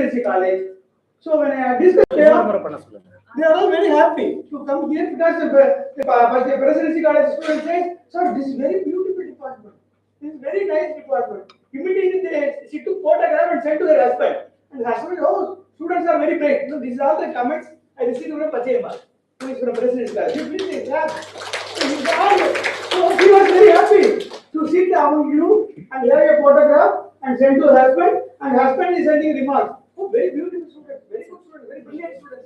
Presidency College. So when I discussed they are all very happy to come here because the Presidency College student says, sir, this is very beautiful department. This is very nice department. Immediately she took photograph and sent to her husband. And the husband, oh, students are very bright. So these are the comments I received from Pachema, who is from Presidency College. You please clap. So she was very happy to sit among you and have a photograph and send to her husband, and husband is sending remarks. Oh, very beautiful student, very good student, very brilliant student.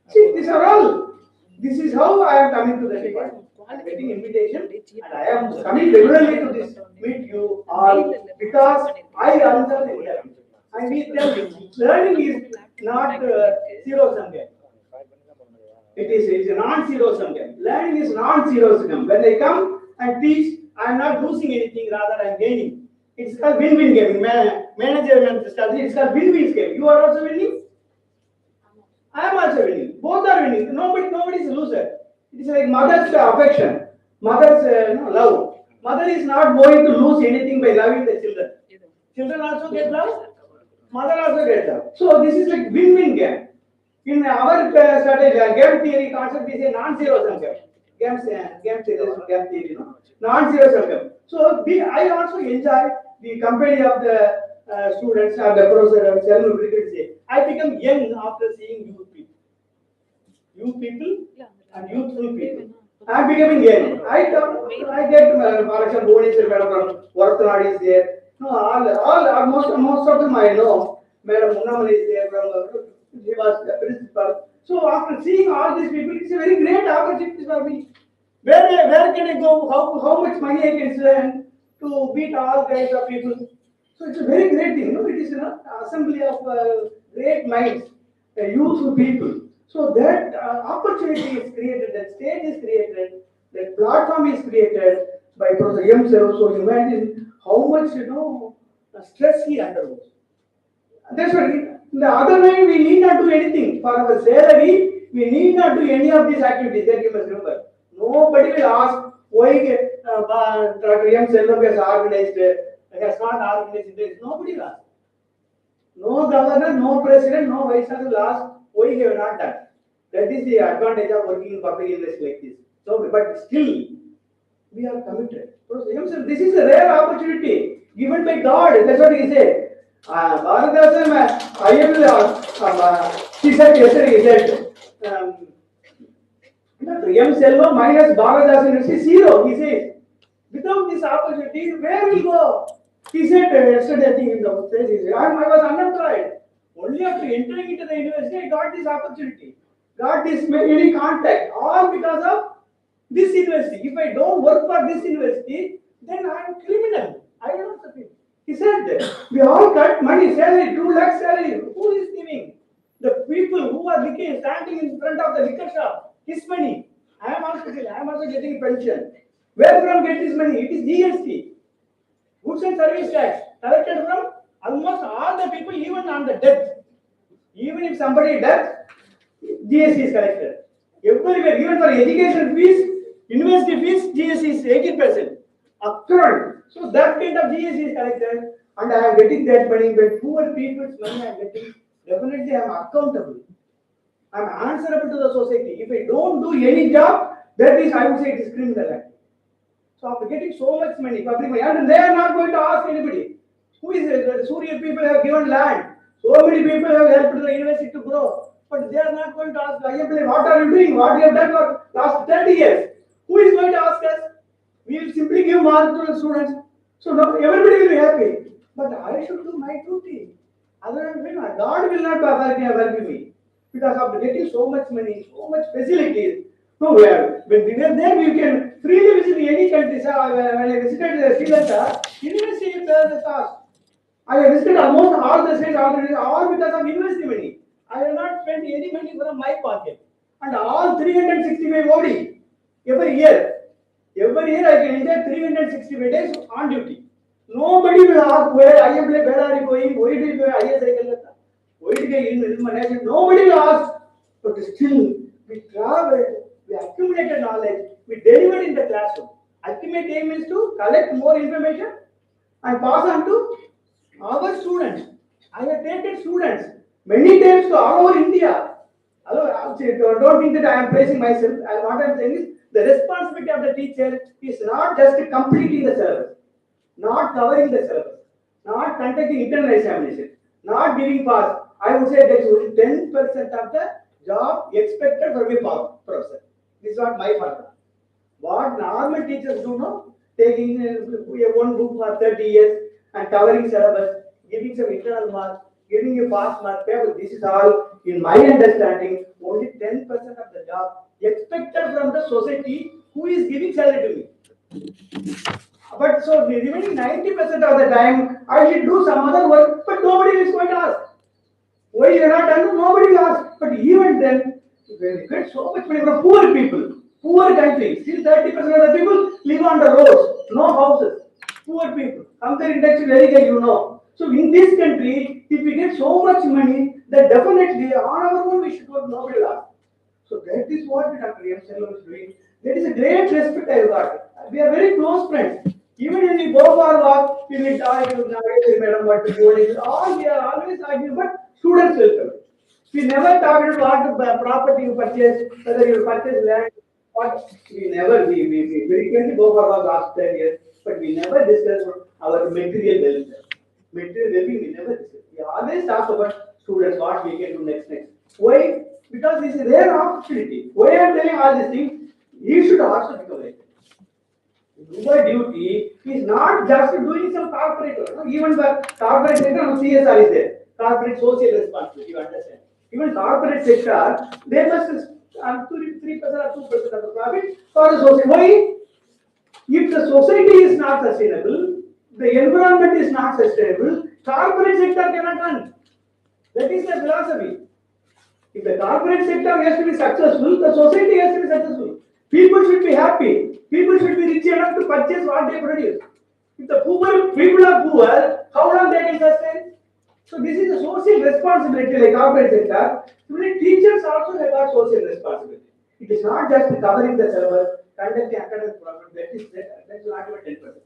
See, these are all. This is how I am coming to the department. I am getting invitation and I am coming regularly to this meet you all because I understand it. I need them. Learning is not zero sum game. It's a non-zero sum game. Learning is non-zero sum. When I come and teach, I am not losing anything, rather I am gaining. It's called win-win game. Management strategy, it's called win-win game. You are also winning. I am also winning. Both are winning. Nobody is a loser. It is like mother's affection, mother's love. Mother is not going to lose anything by loving the children. Children also get love. Mother also gets love. So this is like win-win game. In our strategy, game theory concept is a non-zero sum game. Game theory, non-zero sum game. So I also enjoy the company of the students or the professor. Selvam, I become young after seeing youth people and youthful people. I am becoming young. I get for example, Bhubaneswar madam from Varathanadi is there. No, most of them I know. Madam Munnamal is there from she was the principal. So after seeing all these people, it's a very great opportunity for me. Where can I go? How much money I can spend to beat all kinds of people? So it's a very great thing. It is an assembly of great minds, youthful people. So that opportunity is created, that stage is created, that platform is created by Professor Dr.M.Selvam. So imagine how much stress he undergoes. That's what. The other way, we need not do anything for our salary. We need not do any of these activities. That you must remember. Nobody will ask why Dr.M.Selvam has organized. Has not organized this. Nobody will ask. No governor, no president, no vice chancellor will ask why you have not done. That is the advantage of working in public industry like this. So, but still, we are committed. So, this is a rare opportunity given by God. That's what he said. Bharatdasan, he said yesterday, he said, Dr.M.Selvam minus Bharatdasan is zero. He says, without this opportunity, where will go? He said yesterday, I think in the place, he said, I was unemployed. Only after entering into the university, I got this opportunity. Got this any contact, all because of this university. If I don't work for this university, then I am criminal. I don't know something. He said, we all cut money, salary, 2 lakh salary. Who is giving? The people who are standing in front of the liquor shop, his money. I am also getting pension. Where from get this money? It is GST. Goods and service tax, collected from almost all the people, even on the death. Even if somebody dies, GST is collected. Everywhere, even for education fees, university fees, GST is 18%. Upfront. So that kind of GST is collected, and I am getting that money, but poor people's money I am getting. Definitely, I am accountable. I am answerable to the society. If I don't do any job, that is, I would say, it is criminal act. So after getting so much money, public money, and they are not going to ask anybody. Who is it? The Suriya people have given land. So many people have helped the university to grow. But they are not going to ask, what are you doing? What you have done for last 30 years? Who is going to ask us? We will simply give marks to the students. So now everybody will be happy. But I should do my duty. Other than God will not help me. Because after getting so much money, so much facilities, when we were there, we can freely visit any country. When I visited Sri Lanka, university is the cost. I have visited almost all the states already, all because of university money. I have not spent any money from my pocket. And all 365 OD every year. Every year I can enjoy 365 days on duty. Nobody will ask where are you going, why do you go IS why do you management? Nobody will ask. But still, we travel, we accumulated knowledge, we delivered in the classroom. Ultimate aim is to collect more information and pass on to our students. I have taken students. Many times to all over India. Hello, don't think that I am praising myself. What I am saying is the responsibility of the teacher is not just completing the syllabus, not covering the syllabus, not conducting internal examination, not giving pass. I would say that only 10% of the job expected from a professor. This is what my formula. What normal teachers do now, taking one book for 30 years and covering syllabus, giving some internal marks, giving a pass mark paper. This is all, in my understanding, only 10% of the job expected from the society who is giving salary to me. But so the remaining 90% of the time, I should do some other work, but nobody is going to ask. Why you are not done? Nobody will ask. But even then, we get so much money from poor people, poor country. Still 30% of the people live on the roads, no houses. Poor people. Hunger index is very high, you know. So in this country, if we get so much money, then definitely on our own we should work, nobody will ask. So that is what Dr.M.Selvam is doing. That is a great respect I got. We are very close friends. Even when we go for work, we will talk, we will navigate, madam, what to do. All we are always arguing, but students will come. We never talk about what property you purchase, whether you purchase land, what we never, we frequently go for work last 10 years, but we never discuss our material welfare. Material well-being we never discuss. We always talk about students, what we can do next. Why? Because this is their opportunity. Why I am telling all these things? You should also become like that. Your duty is not just doing some corporate work. No? Even the corporate sector, CSR is there. Corporate social responsibility, you understand. Even corporate sector, they must 3% or 2% of the profit for the society. Why? If the society is not sustainable, the environment is not sustainable, corporate sector cannot run. That is the philosophy. If the corporate sector has to be successful, the society has to be successful. People should be happy. People should be rich enough to purchase what they produce. If the people are poor, how long they can sustain? So this is a social responsibility like corporate sector. Today teachers also have got social responsibility. It is not just covering the syllabus, conducting academic program. That's not even 10%.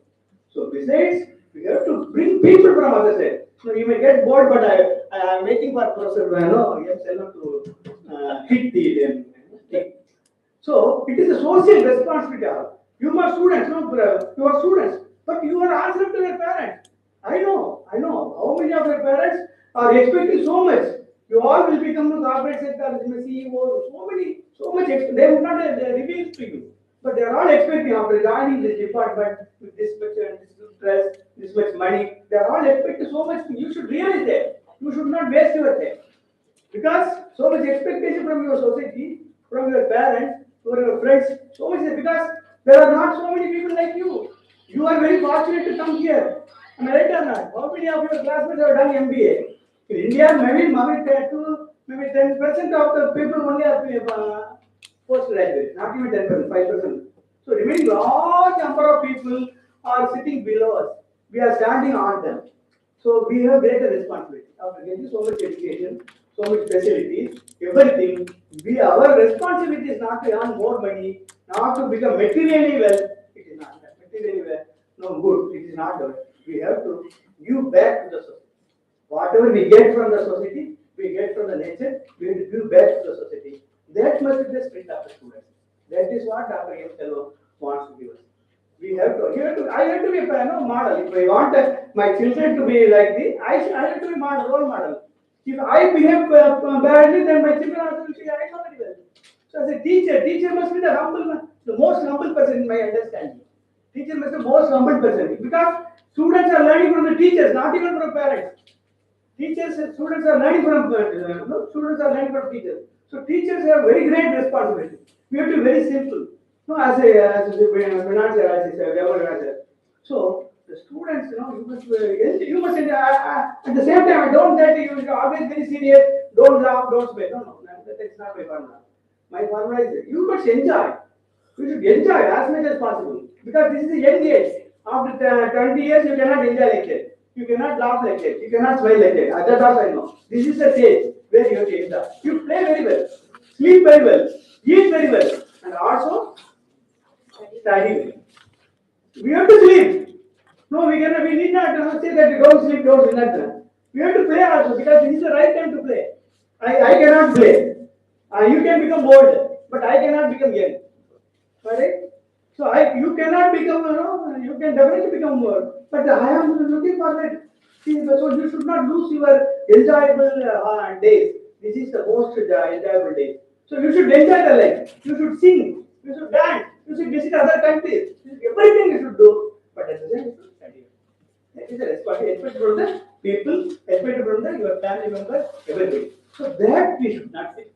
So besides, we have to bring people from other side. So you may get bored, but I am waiting for Professor Dr.M.Selvam to hit the stick. So it is a social responsibility. You are students, no, you are students, but you are answerable to your parents. I know. How many of your parents are expecting so much? You all will become the corporate sector, CEO, so much. They will not reveal to you, but they are all expecting after joining this department with this much stress, this much money. They are all expecting so much. You should realize that. You should not waste your time because so much expectation from your society, from your parents, from your friends, so much because there are not so many people like you. You are very fortunate to come here. Am I right or not? How many of your classmates have done MBA? In India, maybe 10% of the people only are postgraduate, not even 10%, 5%. So remaining large number of people are sitting below us. We are standing on them. So we have greater responsibility. After getting so much education, so much facilities, everything, our responsibility is not to earn more money, not to become materially well. It is not that. Materially well, no good. It is not good. We have to give back to the society. Whatever we get from the society, we get from the nature, we have to give back to the society. That must be the spirit of the student. That is what Dr.M.Selvam wants to give us. I have to be a model. If I want my children to be like this, I have to be role model. If I behave badly, then my children also will say, I know very well. So as a teacher must be the most humble person in my understanding. Teacher must be the most humble person because students are learning from the teachers, not even from parents. Students are learning from teachers. So teachers have very great responsibility. We have to be very simple. No, as a so the students, you must at the same time. Don't that you should always very serious. Don't laugh, don't swear. No, that's not my formula. My formula is you must enjoy. You should enjoy as much as possible because this is a young age. After 20 years, you cannot enjoy like that. You cannot laugh like that. You cannot smile like that. That's all I know. This is the stage where you have to enjoy. You play very well, sleep very well, eat very well, and also study well. We have to sleep. No, we need not say that we don't sleep, don't do nothing. We have to play also because this is the right time to play. I cannot play. You can become old, but I cannot become young. Correct? So you cannot become, you can definitely become old, but I am looking for that. See, so you should not lose your enjoyable days. This is the most enjoyable day. So you should enjoy the life. You should sing. You should dance. You should visit other countries. Everything you should do. But at the same time, you should study. That is the respect from the people, respect from the your family members, everybody. So that we should not say.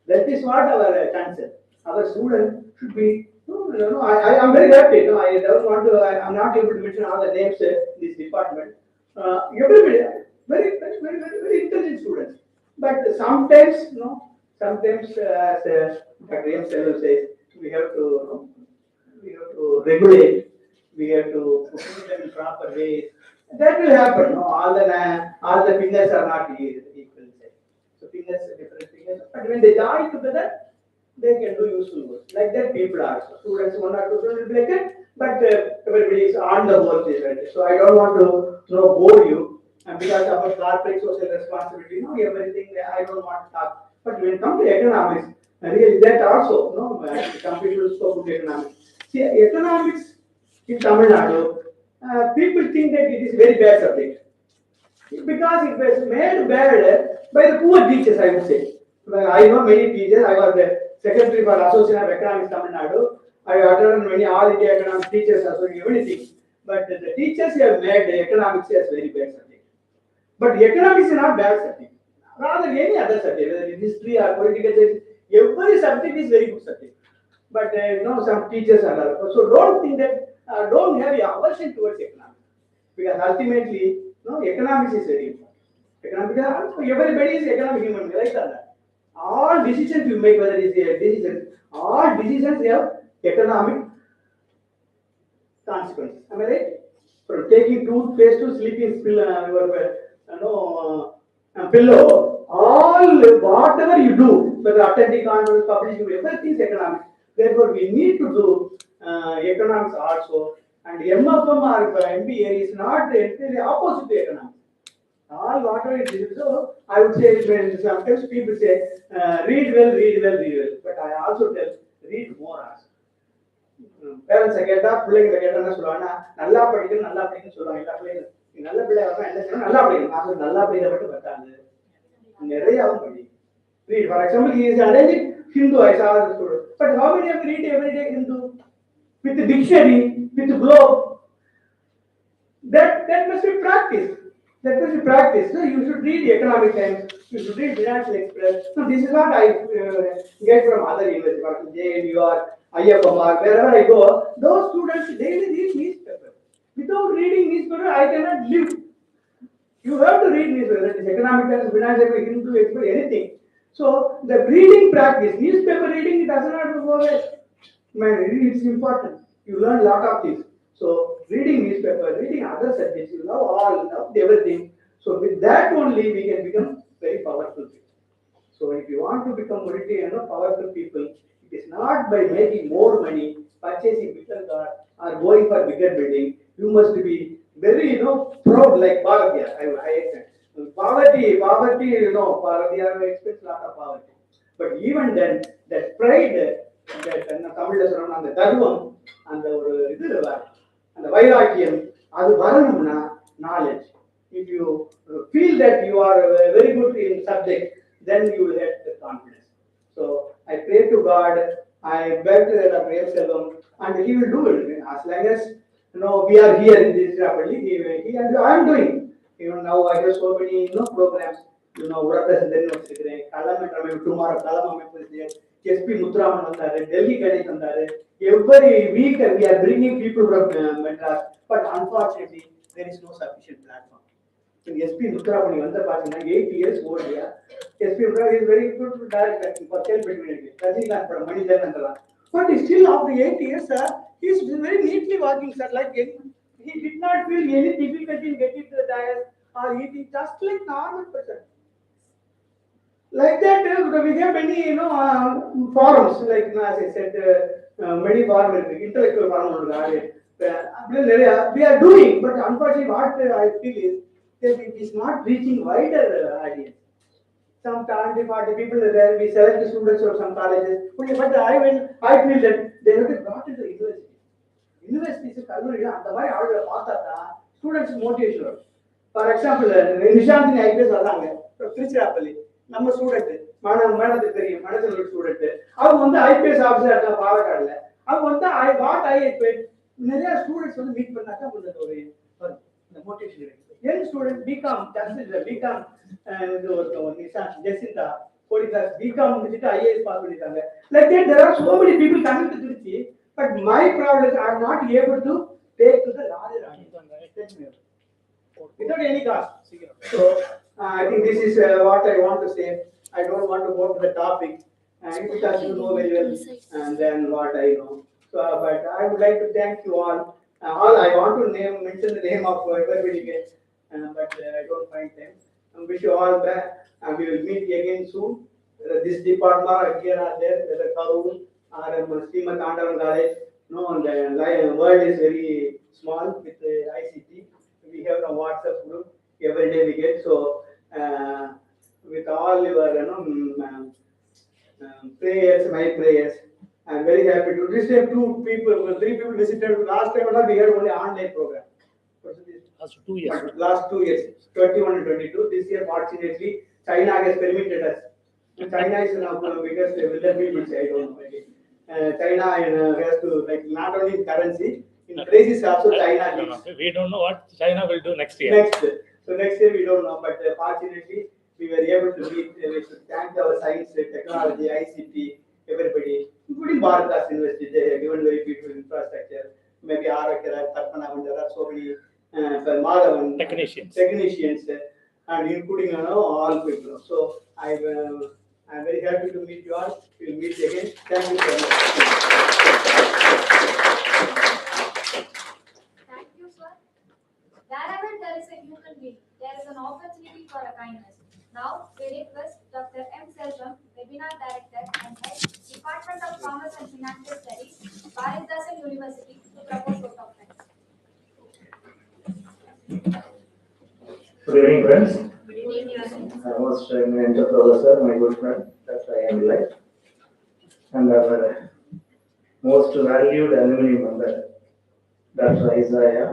That is what our concern. Our student should be. No, I am very happy. No, I don't want to. I'm not able to mention all the names in this department. Everybody, very intelligent students. But sometimes, sometimes as Dr.M.Selvam says, we have to, we have to regulate. We have to put them in proper ways. That will happen. No, all the fingers are not equal. So fingers are different fingers, but when they join together, they can do useful work. Like that, people are so students, one or two students will be like that, but everybody is on the work. So I don't want to bore you, and because about corporate social responsibility, everything I don't want to talk. But when it comes to economics, really that also, some people spoke about economics. See, economics in Tamil Nadu, people think that it is very bad subject because it was made bad by the poor teachers, I would say. Well, I know many teachers. I was the secretary for Association of Economics Tamil Nadu. I attended many All India Economics Teachers Association, everything. But the teachers have made economics as very bad subject. But economics is not bad subject. Rather, any other subject, whether it is history or political science, every subject is very good subject. But some teachers are other. So don't think that, don't have a aversion towards economics. Because ultimately, economics is very important. Economics, everybody is economic human being, right or not? All decisions you make, whether it is a decision, all decisions have economic consequences. Am I right? From taking toothpaste to sleeping pillow, all whatever you do, whether attending conference, publishing, everything is economics. Therefore, we need to do economics also. And MFM or MBA is not entirely opposite to economics. All whatever it is. So I would say when sometimes people say read well, read well, read well. But I also tell read more also. பேரண்ட்ஸை கேட்டா பிள்ளைங்களை கேட்டா என்ன சொல்லுவாங்க, நல்லா படிக்கணும் நல்லா படிக்கணும்னு சொல்லுவாங்க. எல்லா பிள்ளைங்க நல்ல பிள்ளை வரணும் என்ன செய்யணும், நல்லா படிக்கணும். நான் நல்லா படிக்கிற மட்டும் பத்தாது, நிறையாவும் படி. Read. For example, he is arranging Hindu. I saw the student. But how many of you read every day Hindu with the dictionary, with the globe? That must be practice. That must be practice. So you should read the Economic Times. You should read Financial Express. So this is what I get from other universities, for JNU or IFMR, wherever I go. Those students daily read newspaper. Without reading newspaper, I cannot live. You have to read newspaper. That is Economic Times, Financial Express, Hindu Express, anything. So the reading practice, newspaper reading, it does not go away. Man, it's important. You learn a lot of things. So reading newspaper, reading other subjects, you know all, everything. So with that only we can become very powerful people. So if you want to become powerful people, it is not by making more money, purchasing bigger car, or going for bigger building. You must be very proud like Bharatiya. I accept. Poverty, Bharatiya expects a lot of poverty. But even then, that pride, that Tamil சொல்றோம் அந்த கர்வம், அந்த ஒரு இது அந்த வைராக்கியம், அது வரணும்னா knowledge. If you feel that you are very good in subject, then you will have the confidence. So I pray to God, I beg to Dr.M.Selvam, and he will do it. As long as we are here in this properly, he and I am doing. Even now I have so many programs. உடற்பிரசன் வச்சிருக்கிறேன், கலமென்ற அமைப்பு tomorrow கலம் அமைப்பு இருக்கு, SP Muthuraman வந்தாரு, டெல்லி கணேஷ் வந்தாரு. Every week we are bringing people from Madras, but unfortunately there is no sufficient platform. SP Muthuraman வந்த பாத்தீங்கன்னா 8 years old. SP Muthuraman is very good director for self-determination. Rajinikanth படம் மனிதன் என்றலாம். But still after 8 years, sir, he is very neatly walking, sir. Like he did not feel any difficulty in getting to the dais or eating, just like normal person. Like that, we have many, forums. Like as I said, many forums, intellectual forums. We are doing, but unfortunately, what I feel is that it is not reaching wider audience. some talented party people are there. We select the students from some colleges. Okay, but I feel that they have been brought into the university. Universities கல்லூரிகள் அந்த மாதிரி ஆளுகளை பார்த்தா தான் students motivation வரும். For example Nishanthini IPS வர்றாங்க திருச்சிராப்பள்ளி நம்ம student மேடத்துக்கு தெரியும் மனசல் ஸ்டூடெண்ட் அவங்க வந்து ஐபிஎஸ் ஆஃபீஸர் இருக்காங்க பாலக்காடுல அவங்க வந்து நிறைய ஸ்டூடெண்ட்ஸ் வந்து மீட் பண்ணாக்க உங்களுக்கு ஒரு இந்த மோட்டிவேஷன் இருக்கு. யங் ஸ்டூடெண்ட் பிகாம் பிகாம் இது ஒரு நிஷாந்த் ஜெசிந்தா கோடிதாஸ் பிகாம் முடிச்சுட்டு ஐஏஎஸ் பாஸ் பண்ணிருக்காங்க. Like that there are so many people coming to Trichy. But my problem is I am not able to take to the larger audience without any cost. So I think this is what I want to say. I don't want to go to the topic because you know very well and then what I know. So, but I would like to thank you all. All I want to mention the name of everybody, but I don't find time. I wish you all back, and we will meet again soon. This department here or there, whether Karur or Srimad Andavan College. No, the world is very small with ICT. We have a WhatsApp group. Every day we get. So, with all your prayers, my prayers, I am very happy to. This time, three people visited. Last time we had only online program. Last 2 years. Last 2 years, 21 and 22. This year, fortunately, China has permitted us. China is now biggest with the people. I don't know. China has to like not only in currency, in crisis also China needs. We don't know what China will do next year. So next year we don't know, but fortunately we were able to meet. We should thank our science, technology, ICT, everybody, including Bharatas University. They have given very beautiful infrastructure. Maybe Arakara, Tarpanavan, there are so many Madhavan technicians, and including all people. So I'm very happy to meet you all. We'll meet again. Thank you so much. Thank you, sir. Wherever there is a human being, there is an opportunity for a kindness. Now, we request Dr.M.Selvam, Webinar Director and Head, Department of Commerce and Financial Studies, Bharatdasan University, to propose vote of thanks. Good evening, friends. Good evening. I was an professor, my good friend, that I am like, and our most valued alumni member, Dr. Isaiah,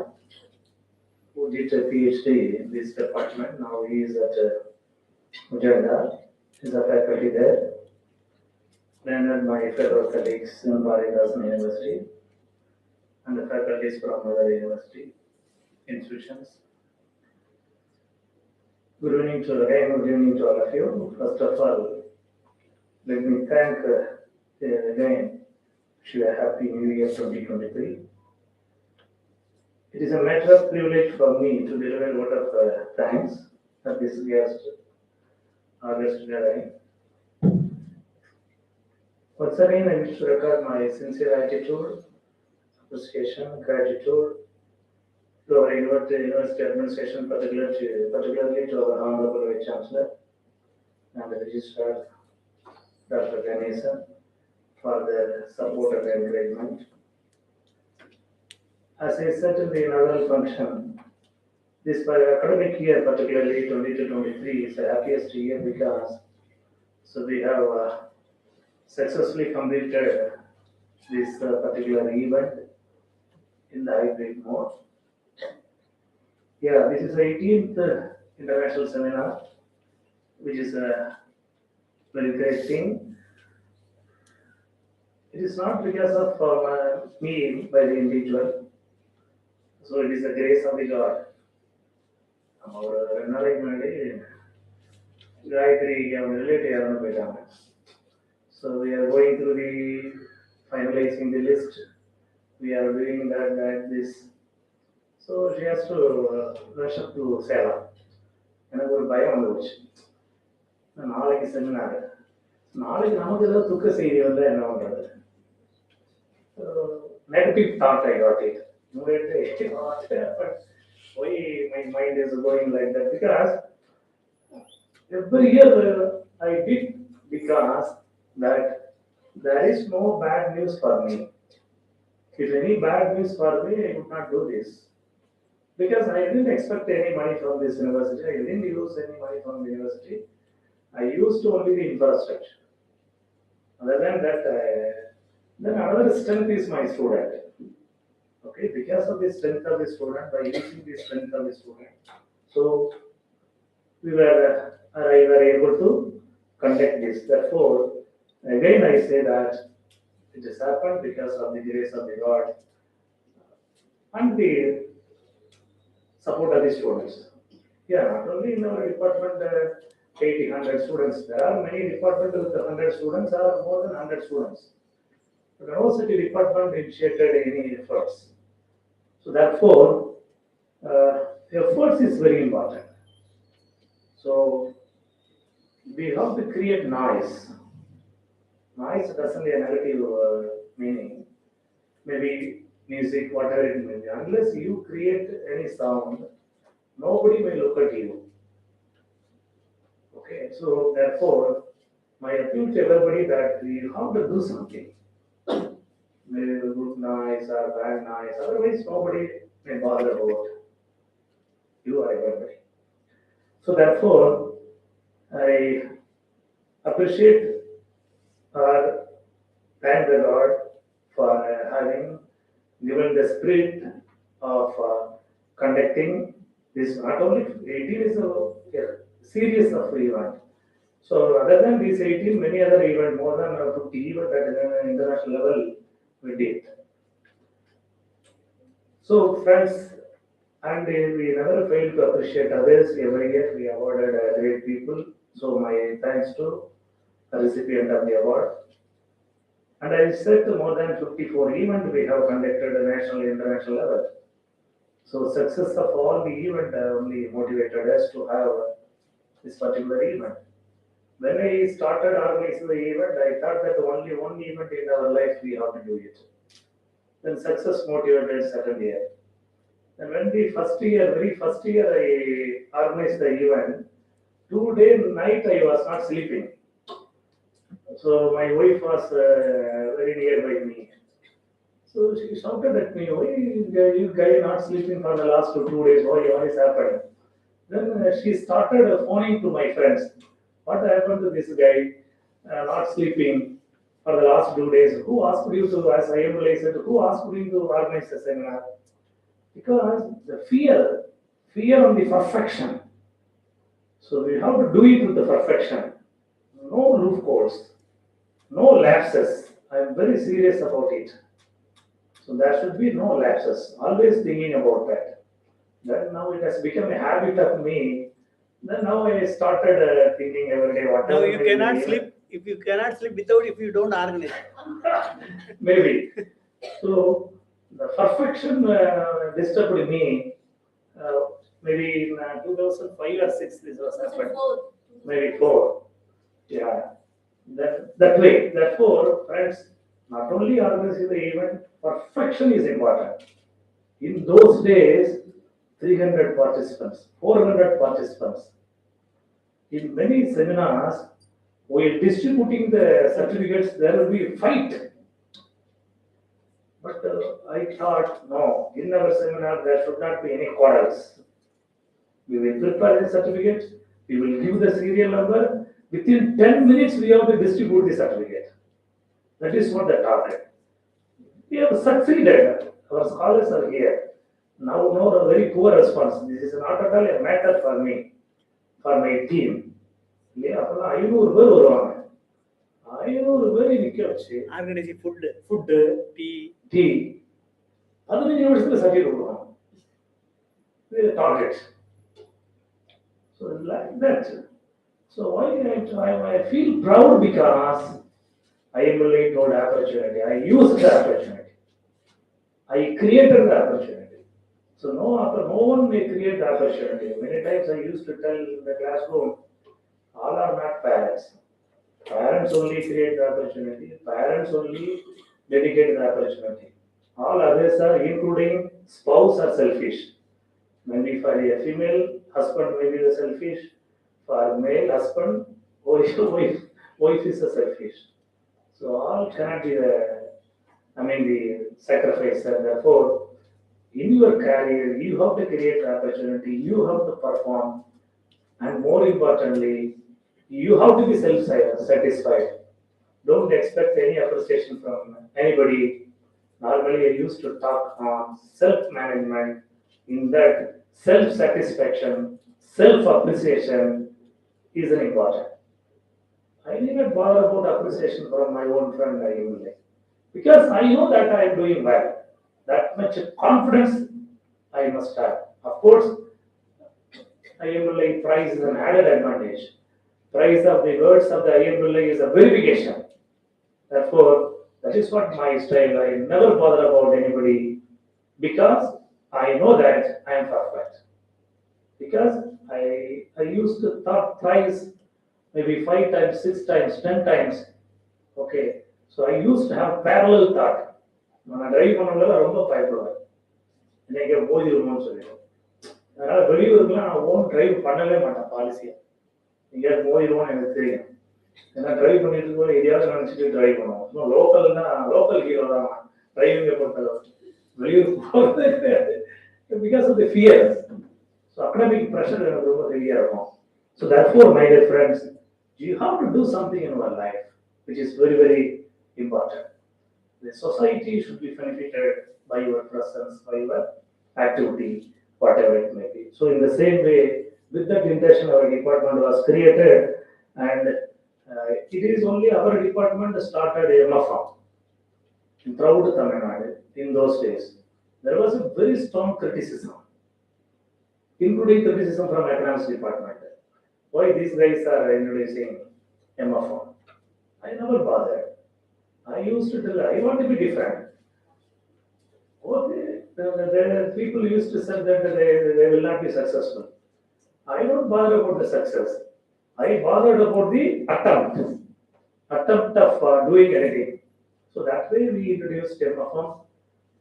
who did a PhD in this department. Now he is at Ujjaina, is a faculty there. Then my fellow colleagues in Bharatdasan University and the faculties from other university institutions. Good evening to all of you. First of all, let me thank again, wish you a happy New Year 2023. It is a matter of privilege for me to deliver a vote of thanks at this guest, August gathering. Once again, I wish to record my sincere attitude, appreciation, gratitude to our university administration, particularly to our Honorable Vice Chancellor and the Registrar, Dr. Ganesan, for their support and encouragement. As I said in the inaugural function, this academic year, particularly 2023, is the happiest year because we have successfully completed this particular event in the hybrid mode. Yeah, this is the 18th international seminar, which is a very great thing. It is not because of me by the individual, so it is the grace of the God. So we are going through the finalizing the list. We are doing that this. So she has to rush up to Salem. எனக்கு ஒரு பயம் வந்துச்சு, நாளைக்கு seminar, நாளைக்கு நமக்கு ஏதாவது துக்க செய்தி வந்தால் என்ன பண்ணுறது? Negative thought I got it. Why my mind is going like that? Because every year I did because that there is no bad news for me. If any bad news for me, I would not do this. Because I didn't expect any money from this university. I didn't use any money from the university. I used only the infrastructure. Other than that, then another strength is my student. Okay, because of the strength of the student, by using the strength of the student, so I were able to conduct this. Therefore, again I say that it has happened because of the grace of the God and the support of the students. Yeah, not only in our department, 80, 100 students. There are many departments with 100 students or more than 100 students. But no city department initiated any efforts. So therefore, efforts is very important. So we have to create noise. Noise doesn't have a negative meaning. Maybe music, whatever it may be. Unless you create any sound, nobody may look at you. Okay, so therefore, my appeal to everybody that you have to do something. Maybe good noise or bad noise, otherwise nobody may bother about you or everybody. So therefore, I appreciate or thank the Lord for having given the spirit of conducting this. Not only 18 is a series of events. So other than these 18, many other events, more than 50 events at an international level, we did. So friends, and we never fail to appreciate others. Every year we awarded great people. So my thanks to the recipient of the award. And I said more than 54 events we have conducted at national and international level. So success of all the event only motivated us to have this particular event. When I started organizing the event, I thought that only one event in our life we have to do it. Then success motivated second year. And when the very first year I organized the event, 2 day night I was not sleeping. So my wife was very nearby me. So she shouted at me, why you guy not sleeping for the last 2 days? What is happening? Then she started phoning to my friends. What happened to this guy not sleeping for the last 2 days? Who asked you to, as I said, who asked you to organize the seminar? Because the fear of the perfection. So we have to do it with the perfection. No loopholes, no lapses. I am very serious about it. So there should be no lapses. Always thinking about that. Then now it has become a habit of me. Then now I started thinking every day. Now you cannot sleep. If you cannot sleep without, if you don't organize. Maybe. So the perfection disturbed me. Maybe in 2005 or 6 this was happened. Maybe 4. Yeah. That way. Therefore, friends, not only organizing the event, perfection is important. In those days, 300 participants, 400 participants. In many seminars, while distributing the certificates, there will be a fight. But I thought, no, in our seminar there should not be any quarrels. We will prepare the certificate, we will give the serial number. Within 10 minutes, we have to distribute the certificate. That is what the target. We have succeeded. Our scholars are here. Now, a very poor response. This is not at all a matter for me, for my team. இல்லையா அப்பெல்லாம் 500 பேர் வருவாங்க. 500 பேர் நிக்க வச்சு Organizing food, tea 15 நிமிஷத்துல certificate கொடுப்பாங்க. இது target. So like that. So why I feel proud because I am really told opportunity. I used the opportunity. I created the opportunity. So no one may create the opportunity. Many times I used to tell in the classroom, all are not parents. Parents only create the opportunity. Parents only dedicate the opportunity. All others are, including spouse, are selfish. Maybe for a female husband may be the selfish. For male husband, wife is a selfish. So all cannot be the sacrificer. Therefore, in your career, you have to create the opportunity. You have to perform, and more importantly, You have to be self-satisfied. Don't expect any appreciation from anybody. Normally, I used to talk on self-management. In that, self-satisfaction, self-appreciation is an important. I never bother about appreciation from my own friend I will like. Because I know that I am doing well. That much confidence I must have. Of course, IMLA prize is an added advantage. Price of the words of the IMLA is a verification. Therefore, that is what my style. I never bother about anybody because I know that I am perfect. Because I used to thought thrice, maybe 5 times, 6 times, 10 times. Okay. So I used to have parallel thought. நான் drive பண்ணல ரொம்ப பயப்படுவேன். இன்னைக்கு மோதிடுமோன்னு சொல்லிடுவேன். அதனால வெளியூருக்குலாம் நான் own drive பண்ணவே மாட்டேன் பாலிசியை. எங்கேயாவது மோதிடுவோம்னு எனக்கு தெரியும். ஏன்னா டிரைவ் பண்ணிட்டு இருக்கும்போது எதையாவது நினைச்சிட்டு டிரைவ் பண்ணுவோம். இன்னும் லோக்கல் ஹீரோ தான் டிரைவிங்கை பொறுத்தளவு. வெளியூர் போகிறது கிடையாது. Because of the fear. So academic pressure எனக்கு ரொம்ப ஹெவியாக இருக்கும். So therefore my dear friends, you have to do something in your life which is very, very important. The society should be benefited by your presence, by your activity, whatever it may be. So in the same way, with that intention, our department was created, and it is only our department started MFM in proud Tamil Nadu in those days. There was a very strong criticism, including criticism from economics department. Why these guys are introducing MFM? I never bothered. I used to tell, I want to be different. Okay, the people used to say that they will not be successful. I don't bother about the success. I bothered about the attempt of doing anything. So that way we introduced MFM.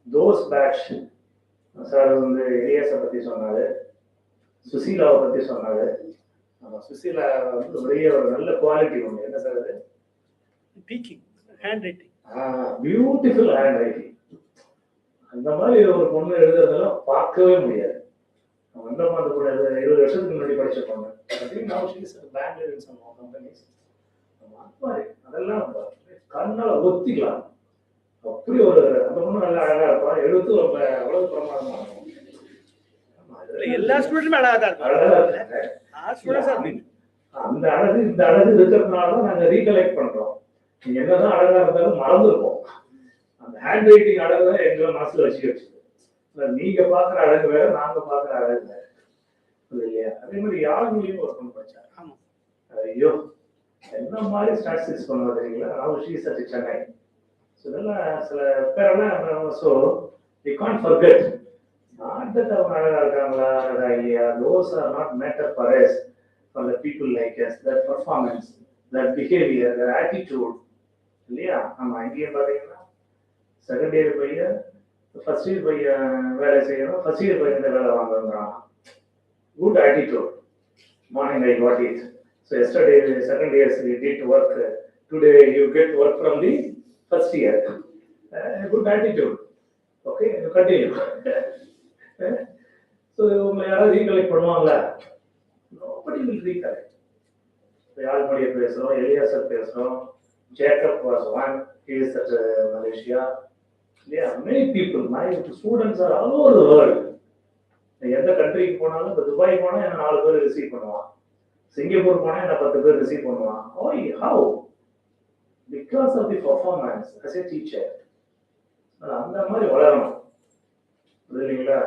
Those batch, sir வந்து எலியாஸை பற்றி சொன்னாரு, சுசீலாவை பற்றி சொன்னாரு. சுசீலா வந்து ஒரே ஒரு நல்ல quality ஒன்று. என்ன சார் அது? Teaching, handwriting. Beautiful hand writing. அந்த மாதிரி ஒரு பொண்ணு எழுதுறதெல்லாம் பார்க்கவே முடியாது. வந்தமாத கூட 20 வருஷத்துக்கு முன்னாடி படிச்ச பொண்ணு. அதெல்லாம் கண்ணால ஒத்திக்கலாம். அப்படி ஒரு அந்த பொண்ணு நல்லா அழகா இருப்பான். எழுத்து அவ்வளவு பிரமாதமா இருக்கும். எல்லா ஸ்டூடெண்ட்ஸும் அழகா தான் இருப்பாங்க. அந்த அழகு இந்த அழகு இருக்கிறதுனால தான் நாங்க ரீகலெக்ட் பண்றோம். நீங்க என்னதான் அழகா இருந்தாலும் மறந்துருப்போம். அந்த ஹேண்ட் ரைட்டிங் அழகு தான் எங்களை மனசுல வச்சுக்கிட்டு. நீங்க பாக்குற அழகு வேற, நாங்க பாக்குற அழகு வேற இல்லையா? அதே மாதிரி யாருங்களையும் ஒரு பொண்ணு படிச்சாரு. ஐயோ என்ன மாதிரி ஸ்டாட்டிஸ்டிக்ஸ் பண்ணுவது தெரியுங்களா? நான் ஷீஸ் அட் சென்னை. இதெல்லாம் சில பேரெல்லாம் so we can't forget. Not that அவங்க அழகா இருக்காங்களா அழகா இல்லையா, those are not matter for us, for the people like us. That performance, that behaviour, that attitude இல்லையா? நம்ம இங்கேயே பார்த்தீங்கன்னா செகண்ட் இயர் பையன் ஃபர்ஸ்ட் இயர் பையன் வேலை செய்யணும், ஃபர்ஸ்ட் இயர் பையன் வேலை வாங்குறான். Good attitude. Morning I got it. So yesterday second years we did work, today you get work from the first year. Good attitude. Okay, continue. So உங்களை யாராவது recollect பண்ணுவாங்களா? Nobody will recollect. யாழ்மொழியை பேசுகிறோம், Eleazar பேசுகிறோம், Jacob was one, he is at Malaysia. Yeah, many people, my students are all over the world. எந்த கண்ட்ரிக்கு போனாலும், இப்போ Dubai போனால் என்ன 4 பேர் ரிசீவ் பண்ணுவான், சிங்கப்பூர் போனால் என்ன 10 பேர் ரிசீவ் பண்ணுவான். How? Because of the performance as a teacher. அந்த மாதிரி வளரணும் இல்லைங்களா?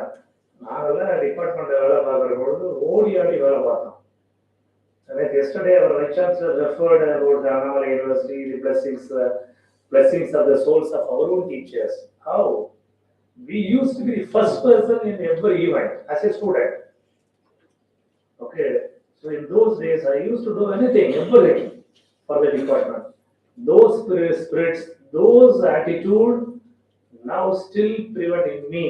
நாங்கெல்லாம் டிபார்ட்மெண்ட் வேலை பார்க்குற பொழுது ஓடி ஆடி வேலை பார்த்தோம். Like yesterday, our Vice Chancellor referred about the Annamalai University, the blessings of the souls of our own teachers. How? We used to be the first person in every event as a student. Okay, so in those days, I used to do anything, everything for the department. Those spirits, those attitude, now still preventing me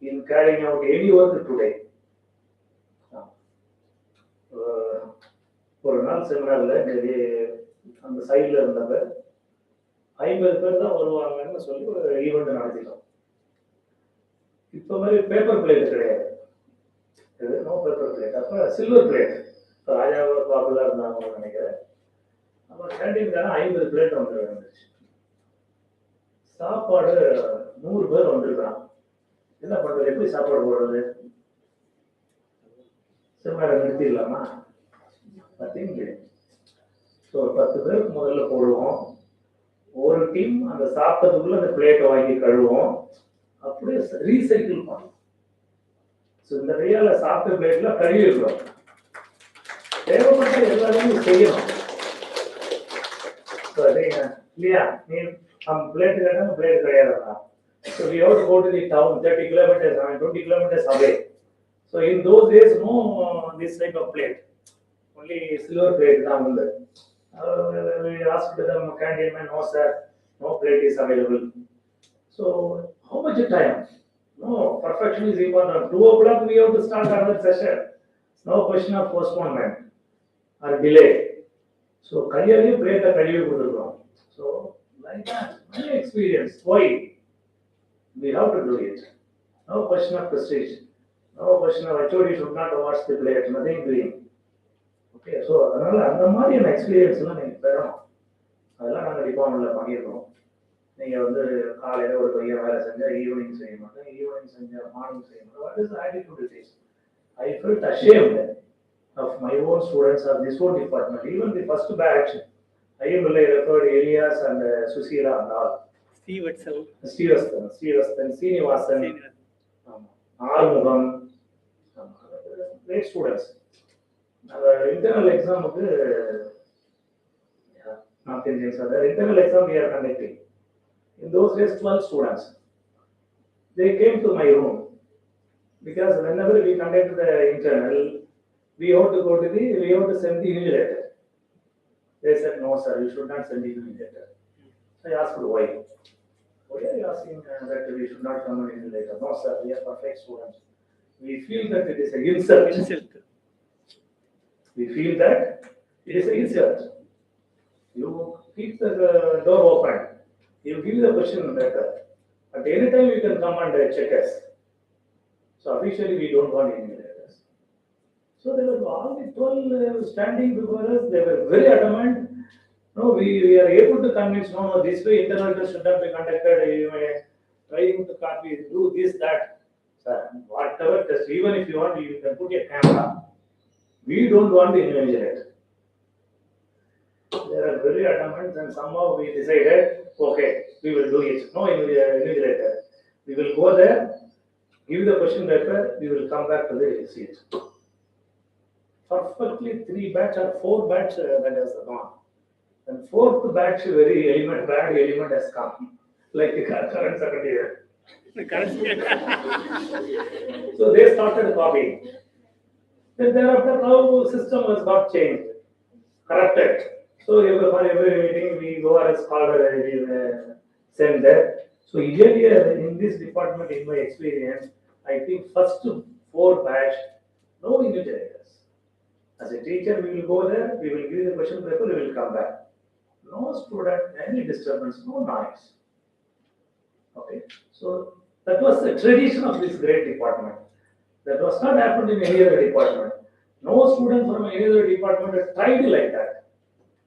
in carrying out any work today. ஒரு நாள் செமினார்ல அந்த சைட்ல இருந்தப்ப 50 பேர் தான் வருவாங்கன்னு சொல்லி ஒரு ஈவெண்ட் நடத்திட்டோம். இப்ப மாதிரி பேப்பர் பிளேட் கிடையாது, நோ பேப்பர் பிளேட். அப்ப சில்வர் பிளேட் ராஜா பாப்புலா இருந்தாங்க நினைக்கிறேன். அப்போ கேண்டீன் தானே 50 பிளேட் வந்துருச்சு. சாப்பாடு 100 பேர் வந்திருக்கான். என்ன பண்றது, எப்படி சாப்பாடு போடுறது? சிம்மரை நிறுத்திடலாமா? பார்த்தீங்க. ஸோ 10 பேருக்கு முதல்ல போடுவோம். ஒரு டீம் அந்த சாப்பிட்டதுக்குள்ள அந்த பிளேட்டை வாங்கி கழுவோம். அப்படியே ரீசைக்கிள் பண்ணும். ஸோ இந்த கையால சாப்பிட்ட பிளேட்ல கழுவி இருக்கிறோம். தேவைப்பட்ட எல்லாருமே செய்யணும். இல்லையா? நீ நம்ம பிளேட் கேட்டாங்க, plate கிடையாதுன்னா. So we have to go to the town 30 kilometers and 20 kilometers away. So in those days, no this type of plate. Only silver plate தான் உண்டு. We asked them, canteen man, no sir, no plate is available. So how much time? No, perfection is important. 2 o'clock we have to start another session. No question of postponement or delay. So கையாலே பிளேட்டை கழுவி கொடுத்துருக்கோம். So like that, my experience. Why? We have to do it. No question of prestige. No question of HOD should not watch the plate. Nothing doing. Okay, so அதனால அந்த மாதிரியான எக்ஸ்பீரியன்ஸ்லாம் நீங்கள் பெறணும். அதெல்லாம் நாங்கள் டிபார்ட்மெண்ட்டில் பண்ணியிருக்கோம். நீங்கள் வந்து காலையில் ஒரு பையன் வேலை செஞ்சால் ஈவினிங் செய்ய மாட்டேன், ஈவினிங் செஞ்சால் மார்னிங் செய்ய மாட்டேன். What is attitude it is? I felt ashamed of my own students of this own department. Even the first batch, I am referred Elias and Susila and all. Stevenson, Srinivasan, Armugam, great students. Internal exam, North Indians, internal exam we are conducting. In those days, 12 students. They came to my room because whenever we conduct the internal, we have to send the invigilator. They said, no sir, you should not send the invigilator. I asked why. Why are you asking that we should not come and invigilator? No sir, we are perfect students. We feel that it is an insult. We feel that it is an insult. You keep the door open. You give the question better. At any time you can come and check us. So officially we don't want invigilators. So they were all the 12 standing before us. They were very adamant. No, we are able to convince. No, this way internal test should not be conducted. You may trying to copy, do this, that. Sir, whatever test, even if you want, you can put a camera. We don't want the invigilator. They are very adamant, and somehow we decided, okay, we will do it. No invigilator. We will go there, give the question paper, we will come back to the seat. Perfectly 3 batch or 4 batch that has gone. And 4th batch, bad element has come, like the current second year. So they started copying. Then thereafter, now system has got changed, corrected. So for every meeting, we go as scholar, we send there. So usually in this department, in my experience, I think first 4 batch, no invigilators. As a teacher, we will go there, we will give the question paper, we will come back. No student, any disturbance, no noise. Okay, so that was the tradition of this great department. That was not happened in any other department. No student from any other department has tried like that.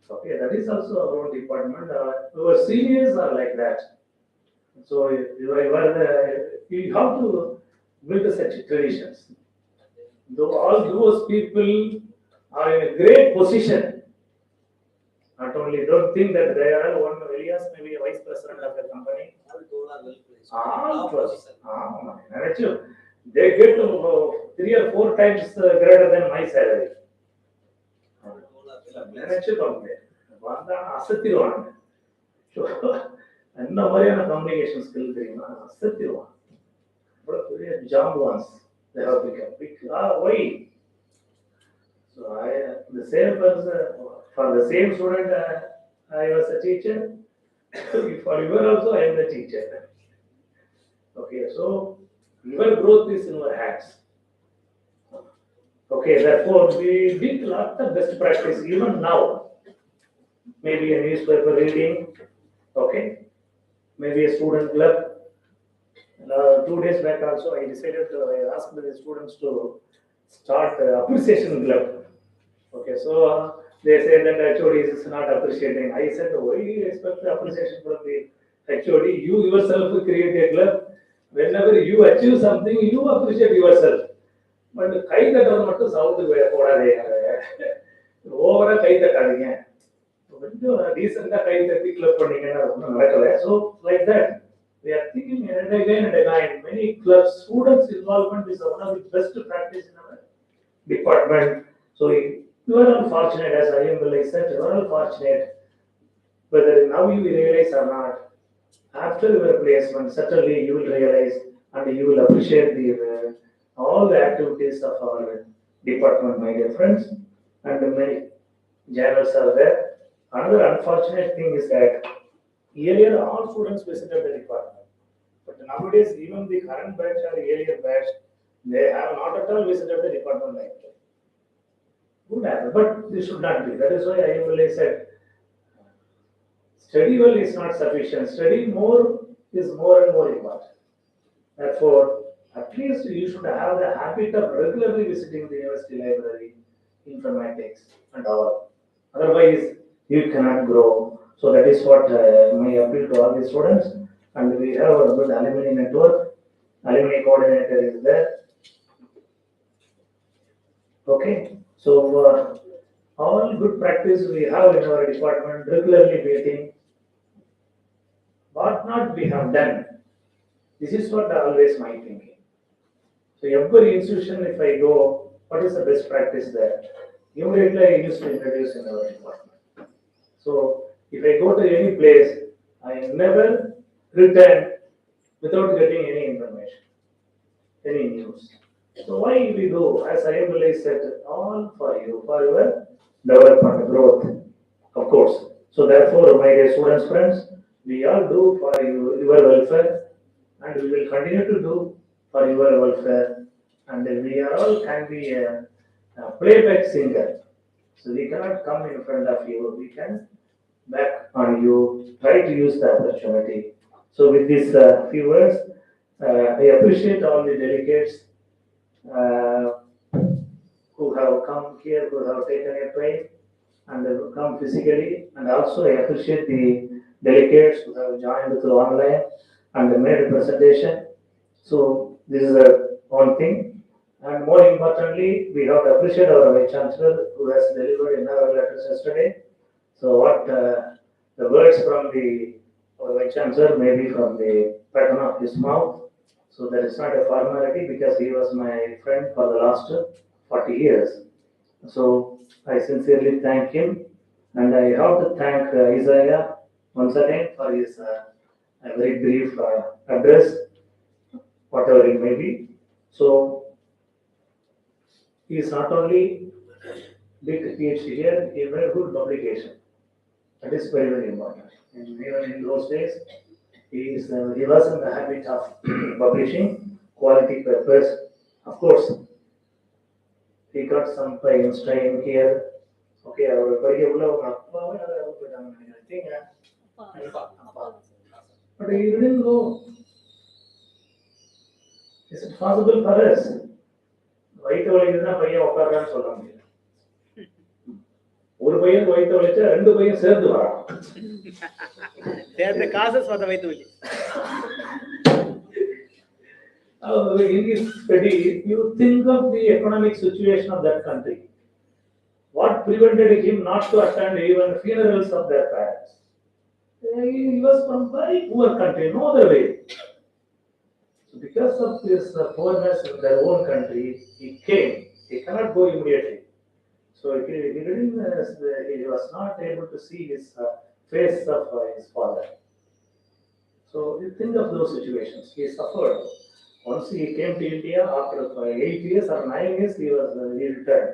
Okay, that is also our own department. Our seniors are like that. So you have to build such traditions. Though all those people are in a great position. Not only don't think that they are one Elias, maybe a vice president of the company. They get 3 or 4 times greater than my salary. அசத்திடுவாங்க. என்ன மாதிரியான communication skill தெரியுமா? அசத்திடுவாங்க. அவ்வளவு பெரிய ஜாம்புவான்ஸ். They have become big. Why? So the same person, for the same student, I was a teacher. For you also, I am the teacher. Okay, so your growth is in your hands. Okay, therefore we did a lot of best practice even now. Maybe a newspaper reading, okay, maybe a student club. 2 days back also, I decided to ask the students to start appreciation club. Okay, so they say that HOD is not appreciating. I said, why do you expect appreciation from the HOD? You yourself create a club. Whenever you achieve something, you appreciate yourself. But கை தட்டுறது மட்டும் sound போடாதீங்க. ஓவரா கை தட்டாதீங்க. கொஞ்சம் டீசெண்டா கை தட்டி club பண்ணீங்கன்னா ஒன்றும் நடக்கல. So like that, we are thinking and again. Many clubs, students' involvement is one of the best practice in our department. So you are unfortunate, as I said, you are unfortunate. Whether now you realize or not, after your placement, certainly you will realize and you will appreciate all the activities of our department, my dear friends, and many journals are there. Another unfortunate thing is that earlier all students visited the department, but nowadays even the current batch or earlier batch, they have not at all visited the department like that. Good habit, but this should not be. That is why I always said, study well is not sufficient. Study more is more and more important. Therefore, at least you should have the habit of regularly visiting the university library, informatics, and all. Otherwise, you cannot grow. So that is what my appeal to all the students. And we have a good alumni network. Alumni coordinator is there. Okay. So all good practice we have in our department, regularly meeting. What not we have done. This is what always my thinking. So every institution, if I go, what is the best practice there? Immediately I used to introduce in our department. So if I go to any place, I never return without getting any information, any news. So why we do, as I always said, all for you, for your development, growth, of course. So therefore, my dear students, friends, we all do for your welfare, and we will continue to do for your welfare. And we are all can be a playback singer. So we cannot come in front of you. We can back on you. Try to use the opportunity. So with these few words, I appreciate all the delegates who have come here, who have taken a train and have come physically. And also I appreciate the delegates who have joined through online and made a presentation. So this is one thing. And more importantly, we have to appreciate our Vice Chancellor who has delivered in our letters yesterday. So what the words from our Vice Chancellor may be from the pattern of his mouth. So that is not a formality because he was my friend for the last 40 years. So I sincerely thank him, and I have to thank Isaiah once again for his a very brief address, whatever it may be. So he is not only did PhD here, he made good publication. That is very, very important. And even in those days, he was in the habit of publishing quality papers. Of course, he got some pain strain here. Okay, I think, but he didn't go. Is it possible for us? வயிற்று வலிக்குதுன்னா பையன் உட்கார்றான்னு சொல்ல முடியாது. ஒரு பையன் வயிற்று வலிச்சா ரெண்டு பையன் சேர்ந்து வரான். They are the causes for the வயிற்று வலி. In his study, you think of the economic situation of that country. What prevented him not to attend even funerals of their parents? He was from very poor country, no other way. So because of this poorness in their own country, he came. He cannot go immediately. So he didn't. He was not able to see his face of his father. So you think of those situations. He suffered. Once he came to India after 8 years or 9 years, he returned.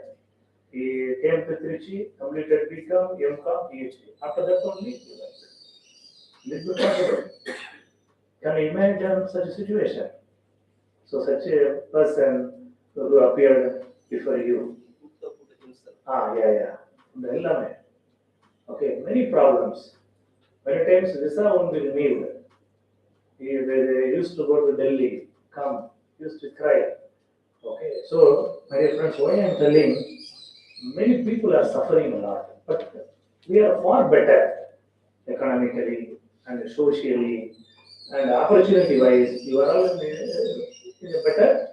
He came to Trichy, completed BCom, MCom, PhD. After that only he went. This is possible. Can you imagine such a situation? So such a person who appeared before you. Yeah. Okay, many problems. Many times visa won't be renewed. They used to go to Delhi, come, used to cry. Okay, so my dear friends, why I am telling, many people are suffering a lot, but we are far better economically and socially and opportunity wise. You are all in a better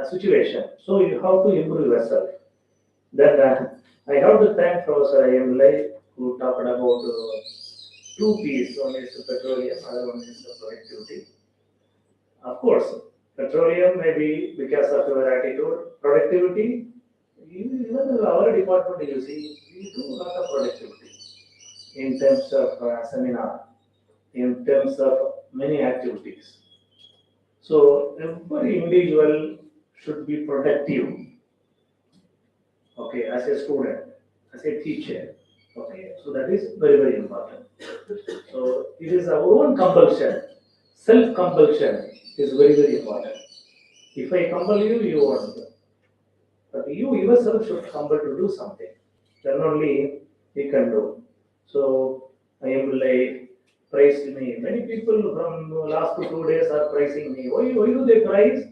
situation. So you have to improve yourself. Then I have to thank Professor I.M. Lai who talked about two P's. One is petroleum, other one is productivity. Of course, petroleum may be because of your attitude. Productivity, even our department, you see, we do a lot of productivity in terms of seminar, in terms of many activities. So every individual should be productive. Okay, as a student, as a teacher. Okay, so that is very, very important. So it is our own compulsion. Self-compulsion is very, very important. If I compel you, you won't do. But you yourself should compel to do something. Then only you can do. So I am like praised me. Many people from last 2 days are praising me. Why do they praise?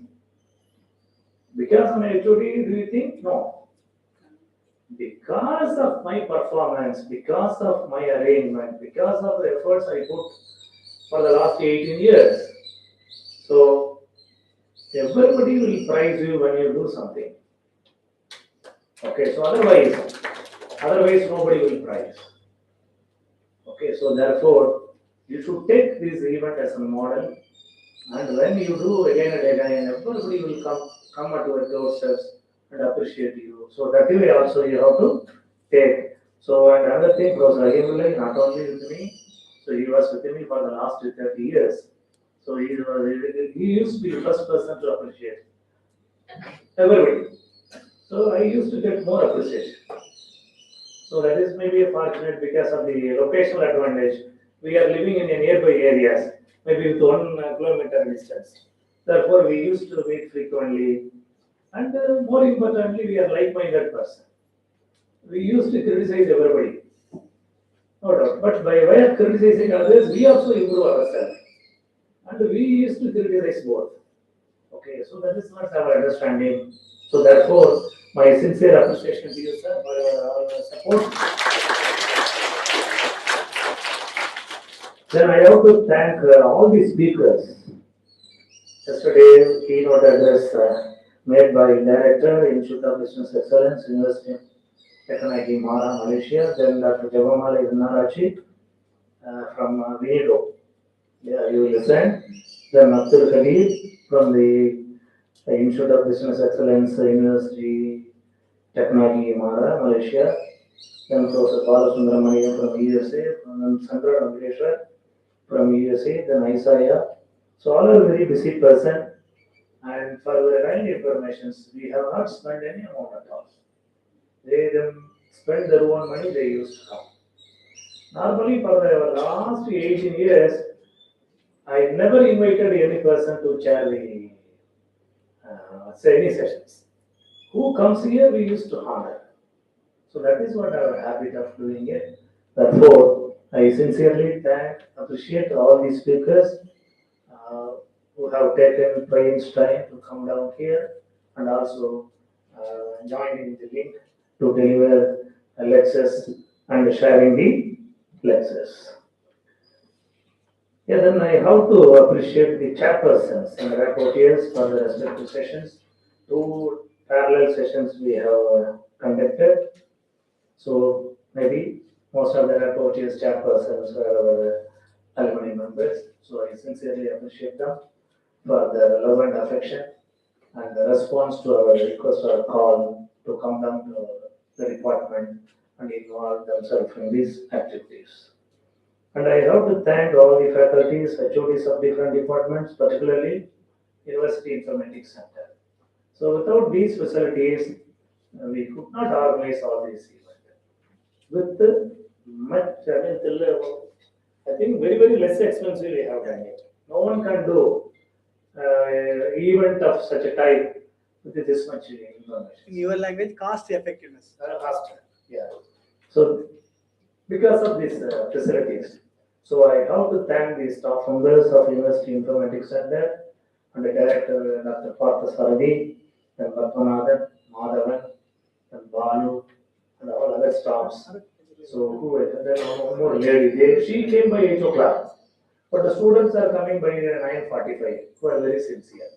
Because of my HOD, do you think? No. Because of my performance, because of my arrangement, because of the efforts I put for the last 18 years. So everybody will praise you when you do something. Okay, so otherwise nobody will praise. Okay, so therefore you should take this event as a model, and when you do again and again, everybody will come at your doorsteps and appreciate you. So that way also you have to take. So and another thing, Professor Ahimulai, not only with me, so he was with me for the last 30 years. So he used to be the first person to appreciate everybody. So I used to get more appreciation. So that is maybe a fortunate because of the locational advantage. We are living in a nearby areas, maybe with 1 kilometer distance. Therefore, we used to meet frequently, and more importantly, we are like-minded person. We used to criticize everybody, no doubt. But by way of criticizing others, we also improve ourselves, and we used to criticize both. Okay, so that is not our understanding. So therefore, my sincere appreciation to you, sir, for your support. Then I have to thank all the speakers. Yesterday, keynote address made by Director, Institute of Business Excellence, University of Technology, Mara, Malaysia. Then Dr. Javamala Narachi from Vinido. Yeah, you will listen. Then Abdul Khalid from the Institute of Business Excellence, University Technology, Mara, Malaysia. Then Professor Balasundramaniam from USA, then Sandra Ambedkar from USA, then Isaiah. So all are very busy person, and for the kind information, we have not spent any amount at all. They them spend their own money they used to come. Normally for the last 18 years, I never invited any person to chair the any sessions. Who comes here, we used to honor. So that is what our habit of doing it. Therefore, I sincerely appreciate all the speakers who have taken precious time to come down here and also join in the link to deliver lectures and sharing the lectures. Yeah, then I have to appreciate the chairpersons and rapporteurs for the respective sessions. 2 parallel sessions we have conducted. So maybe most of the rapporteurs, chairpersons were our alumni members. So I sincerely appreciate them for their love and affection and the response to our request or call to come down to the department and involve themselves in these activities. And I have to thank all the faculties, HODs of different departments, particularly University Informatics Center. So without these facilities, we could not organize all these events. With much, I think very, very less expensive we have done it. No one can do event of such a type with this much information. In your language, cost effectiveness. Cost, yeah. So because of these facilities. So I have to thank the staff members of University Informatics Center and the director Dr. Partha Saradi, and Padmanathan, Madhavan, and Balu, and all other staffs. So who then one more lady, she came by 8 o'clock, but the students are coming by 9:45, who are very sincere.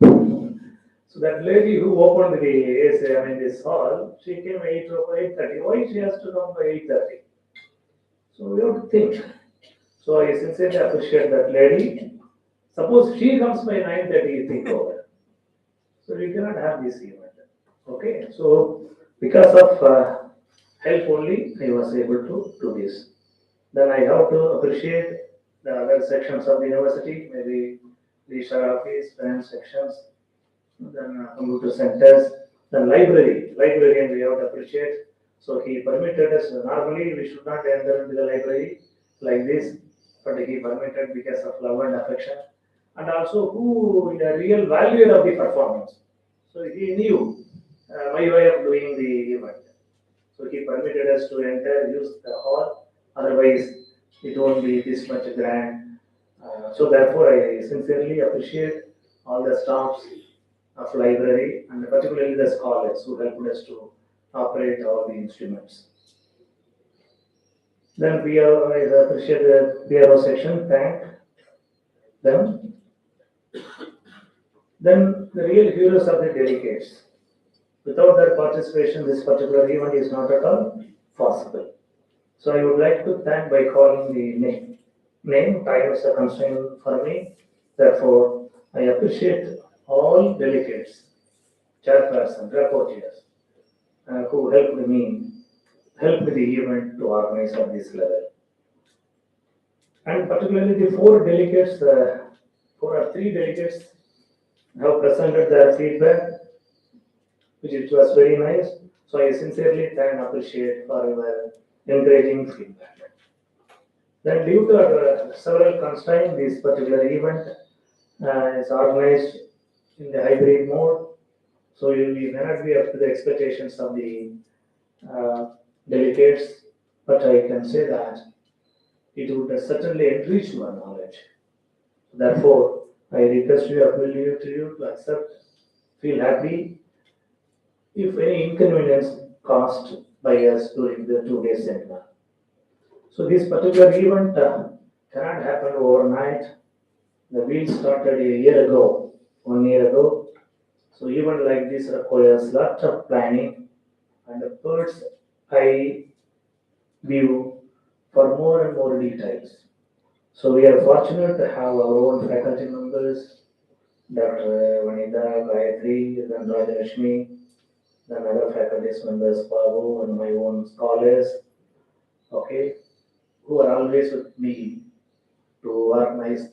So that lady who opened this hall, she came 8:30. Why she has to come by 8:30? So we have to think. So I sincerely appreciate that lady. Suppose she comes by 9:30, you think over. So we cannot have this event. Okay, so because of help only, I was able to do this. Then I have to appreciate the other sections of the university, maybe research office, parent sections, then computer centers, then librarian we have to appreciate. So he permitted us, normally we should not enter into the library like this, but he permitted because of love and affection, and also who the real value of the performance. So he knew my way of doing the event. So he permitted us to enter, use the hall, otherwise it won't be this much grand. So therefore I sincerely appreciate all the staffs of library and particularly the scholars who helped us to operate all the instruments. Then I appreciate the PRO section, thank them. Then the real heroes of the delegates. Without their participation, this particular event is not at all possible. So I would like to thank by calling the name. Time is a constraint for me. Therefore, I appreciate all delegates, chairperson, rapporteurs, who helped the event to organize at this level. And particularly the four or three delegates have presented their feedback, which it was very nice. So I sincerely thank and appreciate for your encouraging feedback. Then due to several constraints, this particular event is organized in the hybrid mode. So we may not be up to the expectations of the delegates, but I can say that it would certainly enrich your knowledge. Therefore, I request you, appeal to you to accept, feel happy if any inconvenience caused by us during the 2 day seminar. So this particular event cannot happen overnight. The wheel started a year ago, 1 year ago. So event like this requires lot of planning and a bird's eye view for more and more details. So we are fortunate to have our own faculty members, Dr. Vanida, Gayatri, then Rajalakshmi, then other faculty members, Babu, and my own scholars, okay, who are always with me to organize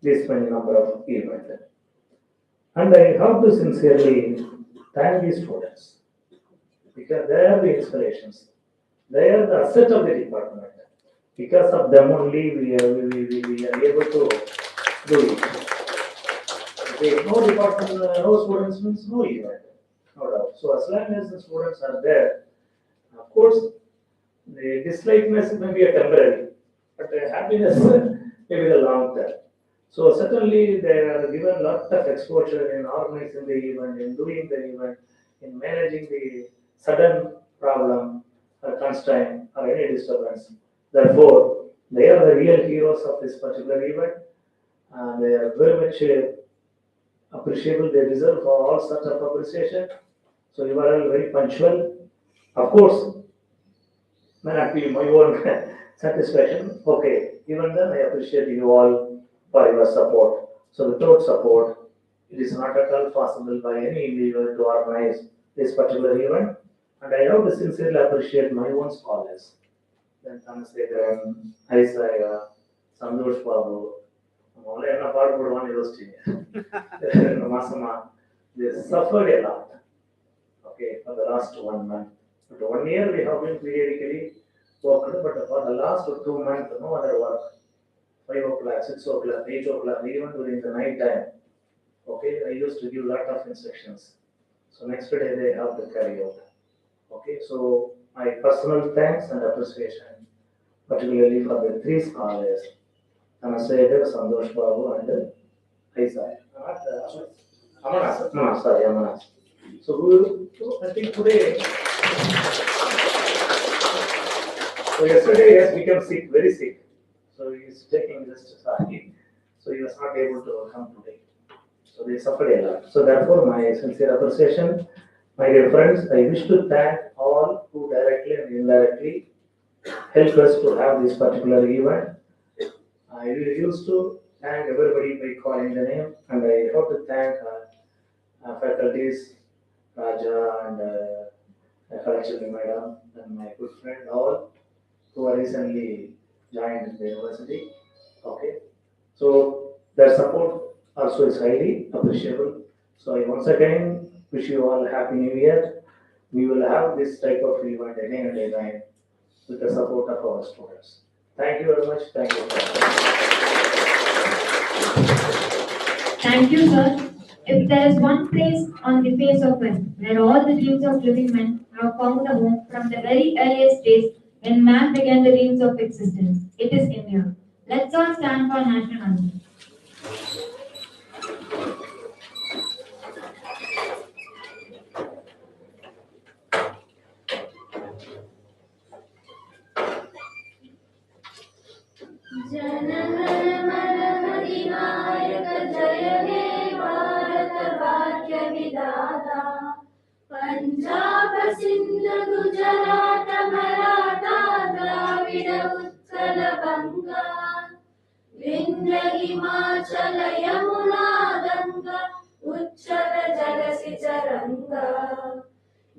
this many number of events. And I have to sincerely thank these students because they are the inspirations. They are the asset of the department. Because of them only we are able to do it. Okay, no department, no students means no event. No doubt. So as long as the students are there, of course, the dislikeness may be a temporary, but the happiness may be the long term. So certainly they are given lot of exposure in organizing the event, in doing the event, in managing the sudden problem or constraint or any disturbance. Therefore, they are the real heroes of this particular event, and they are very much appreciable. They deserve for all sorts of appreciation. So you are all very punctual. Of course, may not be my own satisfaction. Okay, even then I appreciate you all for your support. So without support, it is not at all possible by any individual to organize this particular event. And I have to sincerely appreciate my own scholars. Then Dr.M.Selvam, Isaiah, Sandosh Babu, Masama, they suffered a lot, okay, for the last 1 month. But 1 year we have been periodically worked, but for the last 2 months, no other work. 5 o'clock, 6 o'clock, 8 o'clock, even during the night time. Okay, I used to give lot of instructions. So next day they have to carry out. Okay, so my personal thanks and appreciation, particularly for the 3 scholars, Dr.M.Selvam, Sandosh Babu, and Isaiah. Amanas. So I think today, so yesterday he has become sick, very sick. So he is taking just Sahib. So he was not able to come today. So they suffered a lot. So therefore, my sincere appreciation, my dear friends. I wish to thank all who directly and indirectly helped us to have this particular event. I used to thank everybody by calling the name, and I have to thank faculties, Raja and Kalachari Madam, and my good friend all who are recently joined the university. Okay, so their support also is highly appreciable. So I once again wish you all happy new year. We will have this type of event again and again with the support of our students. Thank you very much. Thank you. Thank you, sir. If there is one place on the face of earth where all the dreams of living men have found a home from the very earliest days when man began the dreams of existence, it is India. Let's all stand for national anthem. जनगण मन अधिनायक जय हे भारत भाग्य विधाता पंजाब सिंध गुजरात मराठा द्राविड उत्कल बंगा विंध्य हिमाचल यमुना गंगा उच्चल जलसि तरंगा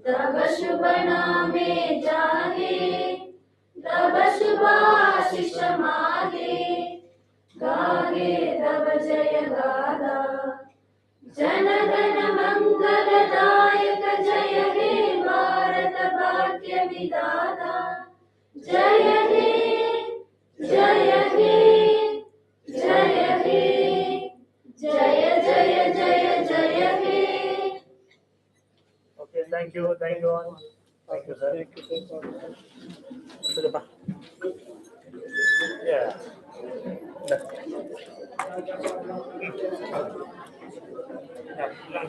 तब शुभ नामे जागे तब शुभाशिष मागे गागे तब जय गादा जनगण मंगलदायक जय हे भारत भाग्य विधाता जय हे जय हे जय हे जय जय जय जय हे. Okay, thank you all. Thank you, sir. Yeah.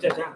Yeah,